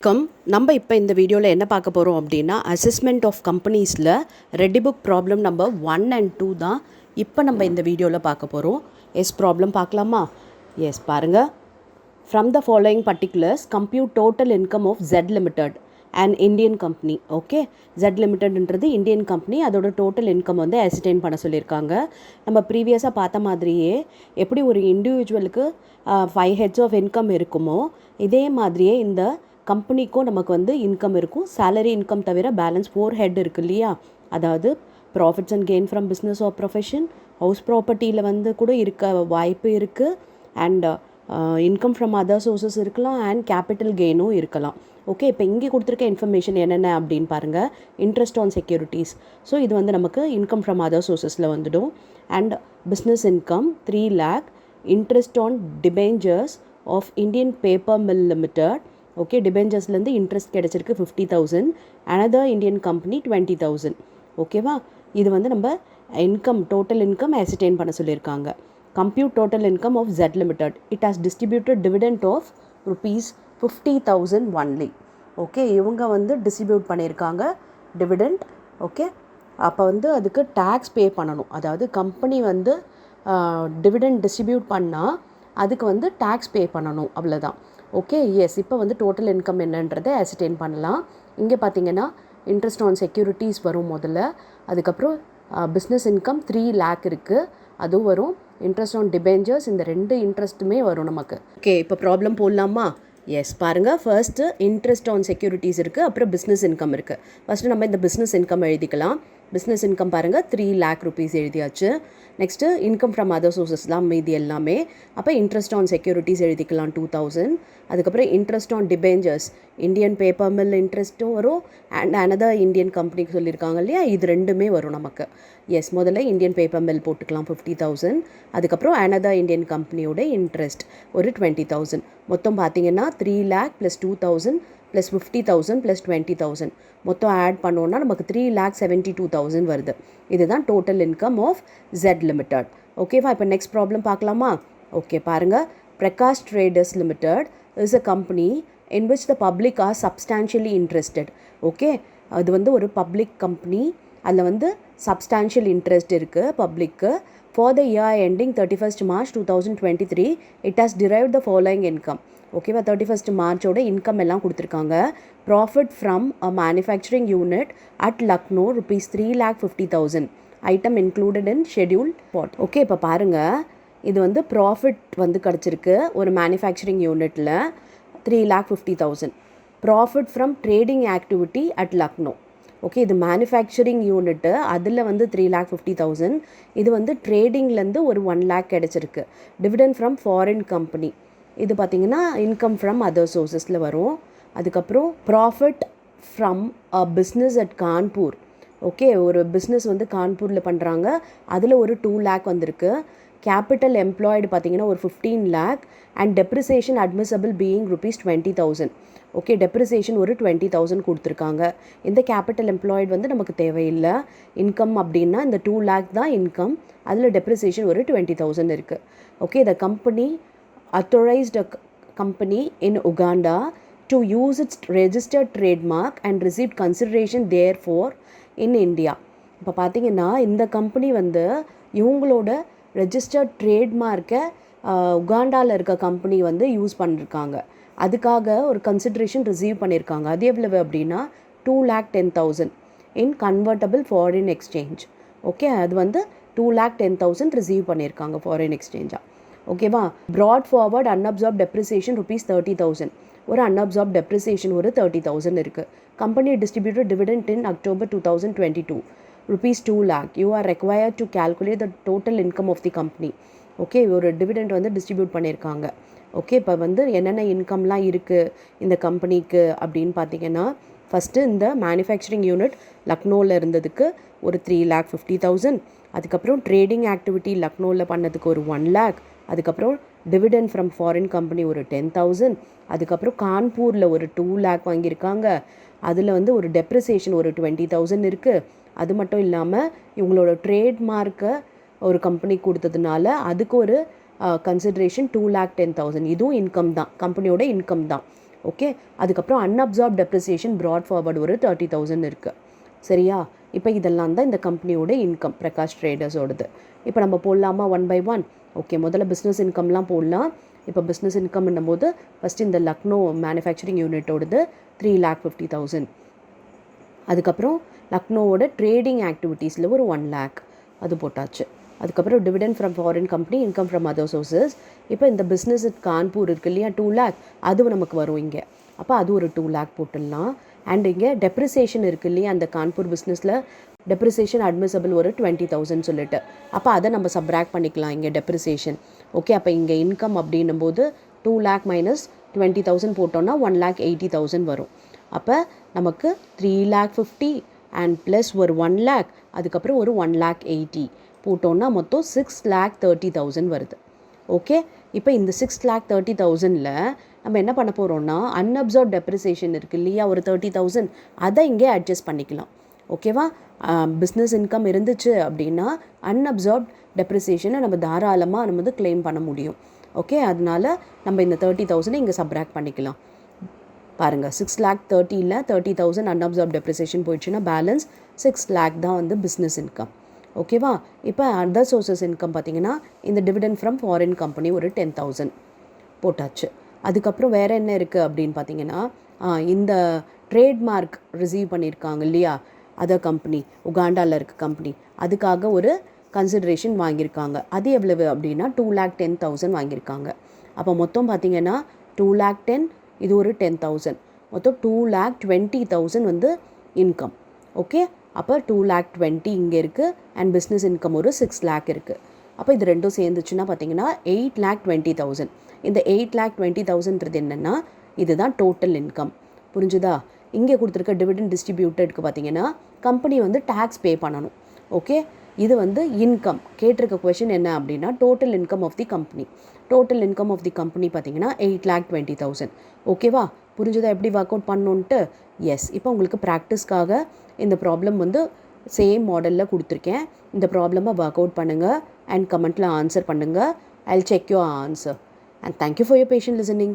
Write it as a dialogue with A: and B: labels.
A: வணக்கம். நம்ம இப்போ இந்த வீடியோவில் என்ன பார்க்க போகிறோம் அப்படின்னா, அசஸ்மெண்ட் ஆஃப் கம்பெனிஸில் ready book problem number 1 and 2 தான் இப்போ நம்ம இந்த வீடியோவில் பார்க்க போகிறோம். ப்ராப்ளம் பார்க்கலாமா? பாருங்கள். From the following particulars compute total income of Z limited and Indian company. Okay, Z லிமிடெட்ன்றது இந்தியன் கம்பெனி. அதோட டோட்டல் இன்கம் வந்து அசிஸ்டைன் பண்ண சொல்லியிருக்காங்க. நம்ம ப்ரீவியஸாக பார்த்த மாதிரியே எப்படி ஒரு இண்டிவிஜுவலுக்கு 5 heads ஆஃப் இன்கம் இருக்குமோ, இதே மாதிரியே இந்த கம்பெனிக்கும் நமக்கு வந்து இன்கம் இருக்கும். சேலரி இன்கம் தவிர பேலன்ஸ் 4 head இருக்குது இல்லையா? அதாவது profits and gain from business or profession, house ப்ராப்பர்ட்டியில் வந்து கூட இருக்க வாய்ப்பு இருக்குது, and income from other sources இருக்கலாம், அண்ட் கேபிட்டல் கெயினும் இருக்கலாம். ஓகே, இப்போ இங்கே கொடுத்துருக்க இன்ஃபர்மேஷன் என்னென்ன அப்படின்னு பாருங்கள். Interest on securities. ஸோ இது வந்து நமக்கு இன்கம் ஃப்ரம் அதர் சோர்ஸஸில் வந்துடும். And business income 3 lakh, interest on debentures of Indian paper mill limited. Okay, டிபெஞ்சர்ஸ்லேருந்து இன்ட்ரெஸ்ட் கிடச்சிருக்கு 50,000. Another Indian company 20,000. ஓகேவா? இது வந்து நம்ம இன்கம், டோட்டல் இன்கம் அசிஸ்டைன் பண்ண சொல்லியிருக்காங்க. Compute total income of Z limited. It has distributed dividend of ₹50,000 only. Okay, இவங்க வந்து டிஸ்ட்ரிபியூட் பண்ணியிருக்காங்க டிவிடெண்ட். ஓகே, அப்போ வந்து அதுக்கு டேக்ஸ் பே பண்ணணும். அதாவது கம்பெனி வந்து டிவிடெண்ட் டிஸ்ட்ரிபியூட் பண்ணால் அதுக்கு வந்து டேக்ஸ் பே பண்ணணும், அவ்வளோதான். ஓகே, இப்போ வந்து டோட்டல் இன்கம் என்னன்றதை அசிஸ்டைன் பண்ணலாம். இங்கே பார்த்தீங்கன்னா இன்ட்ரெஸ்ட் ஆன் செக்யூரிட்டிஸ் வரும் முதல்ல. அதுக்கப்புறம் பிஸ்னஸ் இன்கம் 3 lakh இருக்குது, அதுவும் வரும். இன்ட்ரெஸ்ட் ஆன் டிபெஞ்சர்ஸ், இந்த 2 இன்ட்ரெஸ்ட்டுமே வரும் நமக்கு. ஓகே, இப்போ ப்ராப்ளம் போடலாமா? பாருங்கள். ஃபர்ஸ்ட்டு இன்ட்ரெஸ்ட் ஆன் செக்யூரிட்டிஸ் இருக்குது, அப்புறம் பிஸ்னஸ் இன்கம் இருக்குது. ஃபஸ்ட்டு நம்ம இந்த பிஸ்னஸ் இன்கம் எழுதிக்கலாம். பிஸ்னஸ் இன்கம் பாருங்கள், 3 lakh rupees எழுதியாச்சு. Next income from other sources தான் மீதி எல்லாமே. அப்போ இன்ட்ரெஸ்ட் ஆன் செக்யூரிட்டிஸ் எழுதிக்கலாம் 2,000. அதுக்கப்புறம் interest on debentures, Indian paper mill இன்ட்ரெஸ்ட்டும் வரும், அண்ட் அனதர் இந்தியன் கம்பெனிக்கு சொல்லியிருக்காங்க இல்லையா, இது ரெண்டுமே வரும் நமக்கு. முதல்ல இந்தியன் பேப்பர் மில் போட்டுக்கலாம் 50,000. அதுக்கப்புறம் அனதர் இந்தியன் கம்பெனியோட இன்ட்ரெஸ்ட் ஒரு 20,000. மொத்தம் பார்த்தீங்கன்னா 3 lakh + 2,000 + 50,000 + 20,000 மொத்தம் ஆட் பண்ணோன்னா நமக்கு 3,72,000 வருது. இதுதான் total income of Z limited. ஓகேவா? இப்போ நெக்ஸ்ட் ப்ராப்ளம் பார்க்கலாமா? ஓகே, பாருங்கள். Prakash traders limited is a company in which the public are substantially interested. Okay, அது வந்து ஒரு பப்ளிக் கம்பெனி. அதில் வந்து சப்ஸ்டான்ஷியல் இன்ட்ரெஸ்ட் இருக்குது பப்ளிக்கு. For the year ending 31st March 2023 it has derived the following income. ஓகேவா? 31st March இன்கம் எல்லாம் கொடுத்துருக்காங்க. Profit from a manufacturing unit at Lucknow ₹3,50,000. Item included in schedule part. Okay, இப்போ பாருங்கள். இது வந்து ப்ராஃபிட் வந்து கிடச்சிருக்கு ஒரு மேனுஃபேக்சரிங் யூனிட்டில் 3,50,000. Profit from trading activity at Lucknow. Okay, இது மேனுஃபேக்சரிங் யூனிட்டு, அதில் வந்து 3,50,000. இது வந்து ட்ரேடிங்லேருந்து ஒரு 1 lakh கிடச்சிருக்கு. டிவிடெண்ட் ஃப்ரம் ஃபாரின் கம்பெனி, இது பார்த்திங்கன்னா இன்கம் ஃப்ரம் அதர் சோர்ஸஸில் வரும். அதுக்கப்புறம் profit from a business at Kanpur. Okay, ஒரு பிஸ்னஸ் வந்து கான்பூரில் பண்ணுறாங்க, அதில் ஒரு 2 lakh வந்திருக்கு. கேபிட்டல் எம்ப்ளாய்டு பார்த்திங்கன்னா ஒரு 15 lakh, and depreciation admissible being ₹20,000. Okay, depreciation ஒரு 20,000 கொடுத்துருக்காங்க. இந்த கேபிட்டல் எம்ப்ளாய்டு வந்து நமக்கு தேவையில்லை. இன்கம் அப்படின்னா இந்த 2 lakh தான் இன்கம், அதில் டெப்ரிசியேஷன் ஒரு 20,000 இருக்குது. Okay, the company authorized a company in Uganda to use its registered trademark and received consideration therefore in India. இப்போ பார்த்தீங்கன்னா இந்த கம்பெனி வந்து இவங்களோட ரெஜிஸ்டர்ட் ட்ரேட்மார்க்கை உகாண்டாவில் இருக்க கம்பெனி வந்து யூஸ் பண்ணியிருக்காங்க. அதுக்காக ஒரு கன்சிட்ரேஷன் ரிசீவ் பண்ணியிருக்காங்க. அது எவ்வளவு அப்படின்னா 2,10,000 in convertible foreign exchange. Okay, அது வந்து 2,10,000 ரிசீவ் பண்ணியிருக்காங்க ஃபாரின் எக்ஸ்சேஞ்சாக. ஓகேவா? Brought forward unabsorbed depreciation ₹30,000. ஒரு அன்அப்சார்ப் டெப்ரிசியேஷன் ஒரு 30,000 இருக்குது. Company distributed dividend in October 2022 ₹2 lakh. You are required to calculate the total income of the company. Okay, ஒரு dividend வந்து டிஸ்ட்ரிபியூட் பண்ணியிருக்காங்க. ஓகே, இப்போ வந்து என்னென்ன இன்கம்லாம் இருக்குது இந்த கம்பெனிக்கு அப்படின்னு பார்த்தீங்கன்னா, ஃபஸ்ட்டு இந்த மேனுஃபேக்சரிங் யூனிட் லக்னோவில் இருந்ததுக்கு ஒரு 3,50,000. அதுக்கப்புறம் ட்ரேடிங் ஆக்டிவிட்டி லக்னோவில் பண்ணதுக்கு ஒரு 1 lakh. அதுக்கப்புறம் டிவிடெண்ட் ஃப்ரம் ஃபாரின் கம்பெனி ஒரு 10,000. அதுக்கப்புறம் கான்பூரில் ஒரு 2 lakh வாங்கியிருக்காங்க. அதில் வந்து ஒரு டெப்ரிசியேஷன் ஒரு 20,000 இருக்குது. அது மட்டும் இல்லாமல் இவங்களோட ட்ரேட்மார்க்கை ஒரு கம்பெனி கொடுத்ததுனால அதுக்கு ஒரு கன்சிட்ரேஷன் 2,10,000. இதுவும் இன்கம் தான், கம்பெனியோட இன்கம் தான். ஓகே. அதுக்கப்புறம் அன்அப்சார்ப் டெப்ரிசியேஷன் ப்ராட் ஃபார்வர்டு ஒரு 30,000 இருக்குது. சரியா? இப்போ இதெல்லாம் தான் இந்த கம்பெனியோட இன்கம், பிரகாஷ் ட்ரேடர்ஸோடது. இப்போ நம்ம போடலாமா ஒன் பை ஒன்? ஓகே, முதல்ல பிஸ்னஸ் இன்கம்லாம் போடலாம். இப்போ பிஸ்னஸ் இன்கம்ன்னும் போது ஃபஸ்ட்டு இந்த லக்னோ மேனுஃபேக்சரிங் யூனிட்டோடது 3,50,000. அதுக்கப்புறம் லக்னோவோட ட்ரேடிங் ஆக்டிவிட்டீஸில் ஒரு 1 lakh அது போட்டாச்சு. அதுக்கப்புறம் dividend from foreign company, income from other sources. இப்போ இந்த பிஸ்னஸ் கான்பூர் இருக்குது இல்லையா, 2 lakh அது நமக்கு வரும் இங்கே. அப்போ அது ஒரு 2 lakh போட்டுடலாம். அண்ட் இங்கே டெப்ரிசியேஷன் இருக்குது இல்லையா, அந்த கான்பூர் பிஸ்னஸில் டெப்ரிசியேஷன் அட்மிசபிள் ஒரு 20,000 சொல்லிட்டு, அப்போ அதை நம்ம சப்ராக்ட் பண்ணிக்கலாம் இங்கே டெப்ரிசியேஷன். ஓகே, அப்போ இங்கே இன்கம் அப்படின்னும் போது 2 lakh மைனஸ் 20,000 போட்டோன்னா 1,80,000 வரும். அப்போ நமக்கு 3,50,000 அண்ட் ப்ளஸ் ஒரு 1 lakh, அதுக்கப்புறம் ஒரு 1,80,000 போட்டோன்னா மொத்தம் 6,30,000 வருது. ஓகே, இப்போ இந்த 6,30,000ல் நம்ம என்ன பண்ண போகிறோம்னா அன்அப்சார்ப் டெப்ரிசியேஷன் இருக்குது இல்லையா ஒரு 30,000, அதை இங்கே அட்ஜஸ்ட் பண்ணிக்கலாம். ஓகேவா? பிஸ்னஸ் இன்கம் இருந்துச்சு அப்படின்னா அன்அப்சார்ப் டெப்ரிசியேஷனை நம்ம தாராளமாக நம்ம வந்து கிளைம் பண்ண முடியும். ஓகே, அதனால நம்ம இந்த 30,000 இங்கே சப்ராக்ட் பண்ணிக்கலாம். பாருங்கள், 6,30,000ல் 30,000 அன்அப்சார்ப் டெப்ரிசியேஷன் போயிடுச்சுன்னா பேலன்ஸ் 6 lakh தான் வந்து பிஸ்னஸ் இன்கம். ஓகேவா? இப்போ அதர் சோர்சஸ் இன்கம் பார்த்தீங்கன்னா இந்த டிவிடெண்ட் ஃப்ரம் ஃபாரின் கம்பெனி ஒரு 10,000 போட்டாச்சு. அதுக்கப்புறம் வேறு என்ன இருக்குது அப்படின்னு பார்த்தீங்கன்னா இந்த ட்ரேட்மார்க் ரிசீவ் பண்ணியிருக்காங்க இல்லையா அதர் கம்பெனி, உகாண்டாவில் இருக்க கம்பெனி, அதுக்காக ஒரு கன்சிடரேஷன் வாங்கியிருக்காங்க. அது எவ்வளவு அப்படின்னா 2,10,000 வாங்கியிருக்காங்க. அப்போ மொத்தம் பார்த்தீங்கன்னா 2,10,000 இது ஒரு 10,000, மொத்தம் 2,20,000 வந்து இன்கம். ஓகே, அப்போ 2,20,000 இங்கே இருக்குது அண்ட் பிஸ்னஸ் இன்கம் ஒரு 6 lakh இருக்குது. அப்போ இது ரெண்டும் சேர்ந்துச்சுன்னா பார்த்தீங்கன்னா 8,20,000. இந்த 8,20,000ன்றது என்னென்னா இதுதான் டோட்டல் இன்கம். புரிஞ்சுதா? இங்கே கொடுத்துருக்க டிவிடெண்ட் டிஸ்ட்ரிபியூட்டடுக்கு பார்த்தீங்கன்னா கம்பெனி வந்து டேக்ஸ் பே பண்ணணும். ஓகே, இது வந்து இன்கம். கேட்டிருக்க கொஷின் என்ன அப்படின்னா total income of the company. Total income of the company பார்த்தீங்கன்னா 8,20,000. ஓகேவா? புரிஞ்சுதா எப்படி ஒர்க் அவுட் பண்ணணுன்ட்டு? எஸ், இப்போ உங்களுக்கு ப்ராக்டிஸ்க்காக இந்த ப்ராப்ளம் வந்து சேம் மாடலில் கொடுத்துருக்கேன். இந்த ப்ராப்ளமை ஒர்க் அவுட் பண்ணுங்கள் அண்ட் கமெண்ட்டில் ஆன்சர் பண்ணுங்கள். I will check your answer. And thank you for your patient listening.